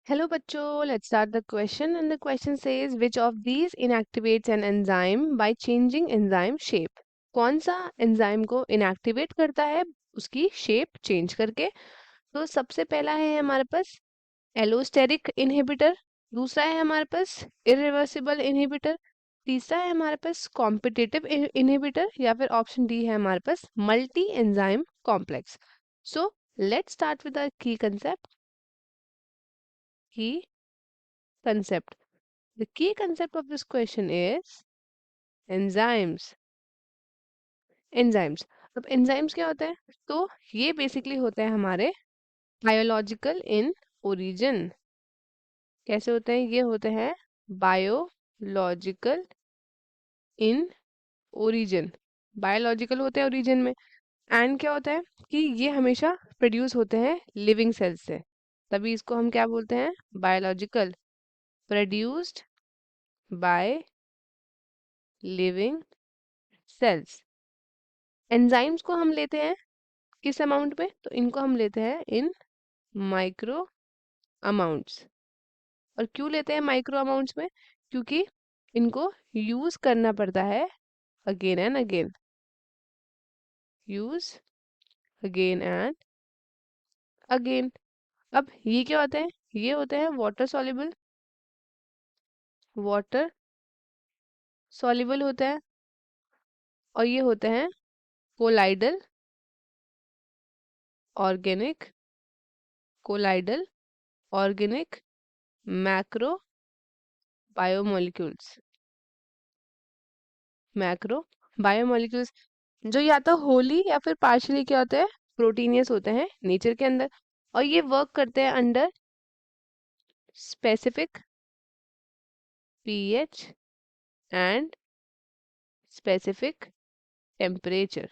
Hello बच्चों, let's start the question and the question says which of these inactivates an enzyme by changing enzyme shape? कौन सा enzyme को inactivate करता है उसकी शेप चेंज करके? तो सबसे पहला है हमारे पास एलोस्टेरिक इनहिबिटर, दूसरा है हमारे पास इरिवर्सिबल इनहिबिटर, तीसरा है हमारे पास कॉम्पिटिटिव इनहिबिटर या फिर ऑप्शन डी है हमारे पास multi enzyme complex. So let's start with the key concept. The concept. The key concept of this question is enzymes. Enzymes. अब enzymes क्या होते हैं? तो ये बेसिकली होते हैं हमारे बायोलॉजिकल इन ओरिजिन. कैसे होते हैं? ये होते हैं बायोलॉजिकल इन ओरिजिन. बायोलॉजिकल होते हैं ओरिजिन में. एंड क्या होता है कि ये हमेशा प्रोड्यूस होते हैं लिविंग सेल्स से. तभी इसको हम क्या बोलते हैं? Biological. Produced by living cells. Enzymes को हम लेते हैं किस अमाउंट में? तो इनको हम लेते हैं इन माइक्रो अमाउंट्स. और क्यों लेते हैं माइक्रो अमाउंट्स में? क्योंकि इनको यूज करना पड़ता है again and again. Use again and again. अब ये क्या होते हैं? ये होते हैं वाटर सॉल्युबल. वाटर सॉल्युबल होते हैं. और ये होते हैं colloidal organic. Colloidal organic macro biomolecules. Macro biomolecules जो या तो होली या फिर पार्शियली क्या होते हैं? प्रोटीनियस होते हैं नेचर के अंदर. और ये वर्क करते हैं under specific pH and specific temperature.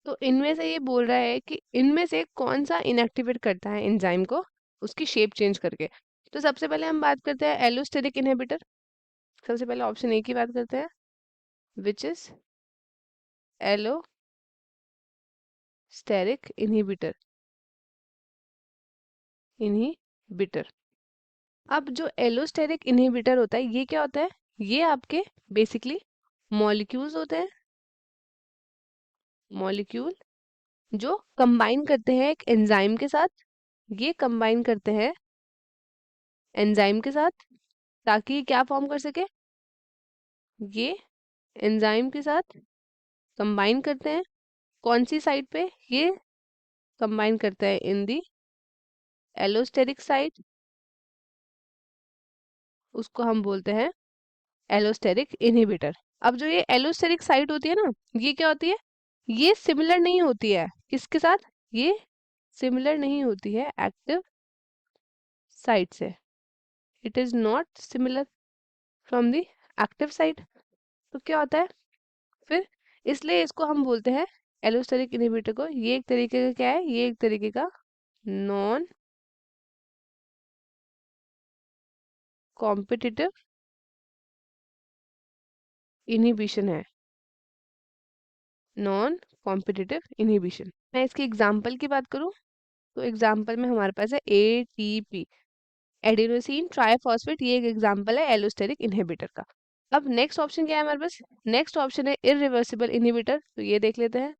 तो इनमें से ये बोल रहा है कि इनमें से कौन सा इनएक्टिवेट करता है एंजाइम को उसकी शेप चेंज करके. तो सबसे पहले हम बात करते हैं एलोस्टेरिक इनहिबिटर. सबसे पहले ऑप्शन ए की बात करते हैं which is allosteric inhibitor. Inhibitor. अब जो एलोस्टेरिक इनहिबिटर होता है ये क्या होता है? ये आपके बेसिकली मॉलिक्यूल्स होते हैं. मॉलिक्यूल जो कंबाइन करते हैं एक एंजाइम के साथ. ये कंबाइन करते हैं एंजाइम के साथ ताकि ये क्या फॉर्म कर सके? ये एंजाइम के साथ कंबाइन करते हैं. कौन सी साइड पे? ये कंबाइन करते हैं इन दी एलोस्टेरिक साइड. उसको हम बोलते हैं एलोस्टेरिक इनहिबिटर. अब जो ये एलोस्टेरिक साइट होती है ना, ये क्या होती है? ये सिमिलर नहीं होती है किसके साथ? ये सिमिलर नहीं होती है एक्टिव साइट से. It is not similar from the active site. तो क्या होता है फिर? इसलिए इसको हम बोलते हैं एलोस्टेरिक इनहिबिटर को. ये एक तरीके का क्या है? ये एक तरीके का नॉन कॉम्पिटिटिव इनहिबिशन है. Non competitive inhibition. मैं इसकी एग्जांपल की बात करूं तो एग्जाम्पल में हमारे पास है एटीपी, एडिनोसिन ट्राइफॉस्फेट. ये एक एग्जाम्पल है एलोस्टेरिक इनहिबिटर का. अब नेक्स्ट ऑप्शन क्या है हमारे पास? नेक्स्ट ऑप्शन है इरिवर्सिबल इनहिबिटर. तो ये देख लेते हैं.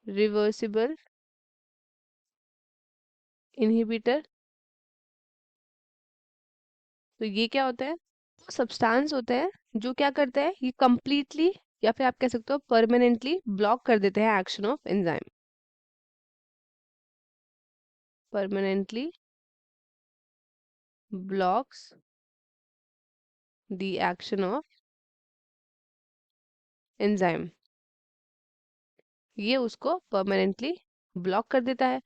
Irreversible inhibitor. तो ये क्या होता है? सब्सटेंस होते हैं जो क्या करते हैं? ये कंप्लीटली या फिर आप कह सकते हो परमानेंटली ब्लॉक कर देते हैं action of enzyme. Permanently blocks the action of enzyme. ये उसको परमानेंटली ब्लॉक कर देता है.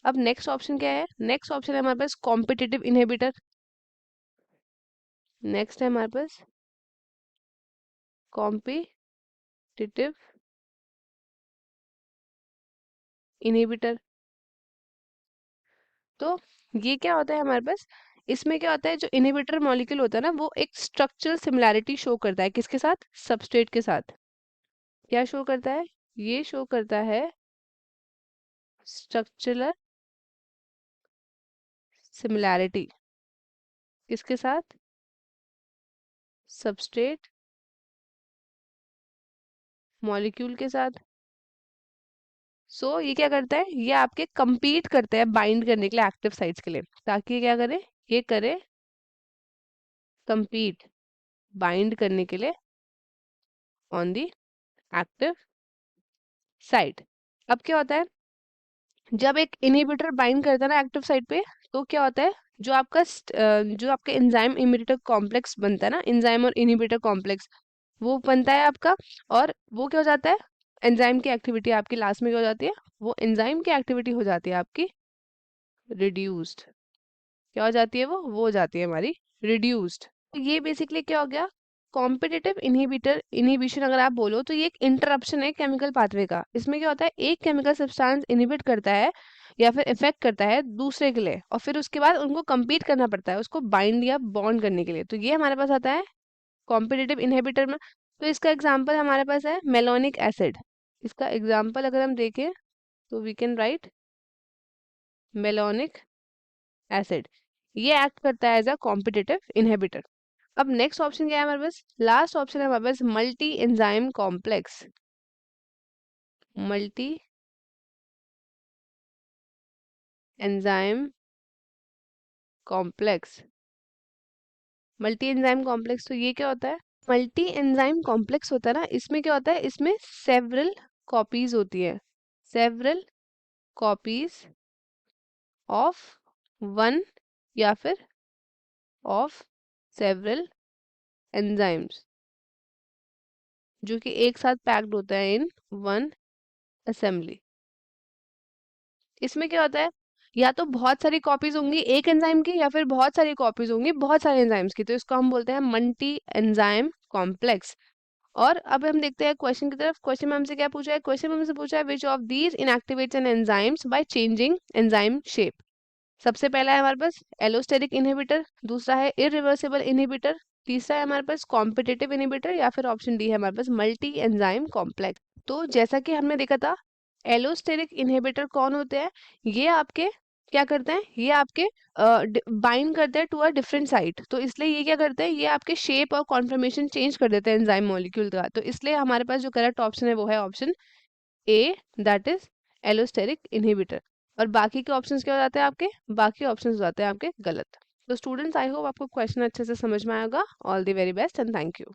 अब नेक्स्ट ऑप्शन क्या है? नेक्स्ट ऑप्शन है हमारे पास कॉम्पिटिटिव इनहिबिटर. नेक्स्ट है हमारे पास कॉम्पिटिटिव इनहिबिटर. तो ये क्या होता है हमारे पास? इसमें क्या होता है? जो इनहिबिटर मॉलिक्यूल होता है ना, वो एक स्ट्रक्चरल सिमिलैरिटी शो करता है. किसके साथ? सबस्ट्रेट के साथ. क्या शो करता है? ये शो करता है स्ट्रक्चरल सिमिलैरिटी किसके साथ? सबस्ट्रेट मॉलिक्यूल के साथ। ये क्या करता है, ये आपके compete करते हैं बाइंड करने के लिए एक्टिव साइट्स के लिए, ताकि ये क्या करे, ये करे compete बाइंड करने के लिए ऑन दी एक्टिव साइट। अब क्या होता है, जब एक इनहिबिटर बाइंड करता है ना एक्टिव साइट पे, तो क्या होता है, जो आपका एंजाइम इनहिबिटर कॉम्प्लेक्स बनता है ना, एंजाइम और इनहिबिटर कॉम्प्लेक्स, वो बनता है आपका। और वो क्या हो जाता है, एंजाइम की एक्टिविटी आपकी लास्ट में क्या हो जाती है, वो एंजाइम की एक्टिविटी हो जाती है आपकी रिड्यूस्ड। क्या हो जाती है, वो हो जाती है हमारी रिड्यूस्ड। तो ये बेसिकली क्या हो गया, कॉम्पिटिटिव इनहिबिटर इनहिबिशन अगर आप बोलो तो ये एक इंटरप्शन है केमिकल पाथवे का। इसमें क्या होता है, एक केमिकल सब्सटेंस इनहिबिट करता है या फिर इफेक्ट करता है दूसरे के लिए, और फिर उसके बाद उनको compete करना पड़ता है उसको बाइंड या बॉन्ड करने के लिए। तो ये हमारे पास आता है कॉम्पिटिटिव इनहिबिटर में। तो इसका एग्जाम्पल हमारे पास है मेलोनिक एसिड। इसका एग्जाम्पल अगर हम देखें तो we can write malonic acid. ये एक्ट करता है एज अ कॉम्पिटिटिव इनहिबिटर। अब नेक्स्ट ऑप्शन क्या है हमारे पास, लास्ट ऑप्शन है हमारे पास multi enzyme complex. Multi enzyme complex. Multi enzyme complex तो ये क्या होता है, मल्टी एंजाइम कॉम्प्लेक्स होता है ना, इसमें क्या होता है, इसमें सेवरल कॉपीज होती है, सेवरल कॉपीज ऑफ वन या फिर ऑफ सेवरल एंजाइम्स, जो कि एक साथ पैक्ड होता है इन वन असेंबली। इसमें क्या होता है, या तो बहुत सारी कॉपीज होंगी एक एंजाइम की, या फिर बहुत सारी कॉपीज होंगी बहुत सारे एंजाइम्स की, तो इसको हम बोलते हैं मल्टी एंजाइम कॉम्प्लेक्स। और अब हम देखते हैं क्वेश्चन की तरफ। क्वेश्चन में हमसे क्या पूछा है, क्वेश्चन में हमसे पूछा है which of these inactivates an enzymes by changing enzyme shape. सबसे पहला है हमारे पास एलोस्टेरिक इनहिबिटर, दूसरा है इरिवर्सिबल इनहिबिटर, तीसरा है हमारे पास कॉम्पिटिटिव इनहिबिटर, या फिर ऑप्शन डी है हमारे पास मल्टी एंजाइम कॉम्प्लेक्स। तो जैसा कि हमने देखा था, एलोस्टेरिक इनहिबिटर कौन होते हैं, ये आपके क्या करते हैं, ये आपके बाइंड करते हैं टू अ डिफरेंट साइट, तो इसलिए ये क्या करते हैं, ये आपके शेप और कॉन्फर्मेशन चेंज कर देते हैं एंजाइम मॉलिक्यूल का। तो इसलिए हमारे पास जो करेक्ट ऑप्शन है वो है option A, that is allosteric inhibitor. और बाकी के ऑप्शंस क्या हो जाते हैं आपके, बाकी ऑप्शंस हो जाते हैं आपके गलत। तो स्टूडेंट्स, आई होप आपको क्वेश्चन अच्छे से समझ में आएगा। All the very best and thank you.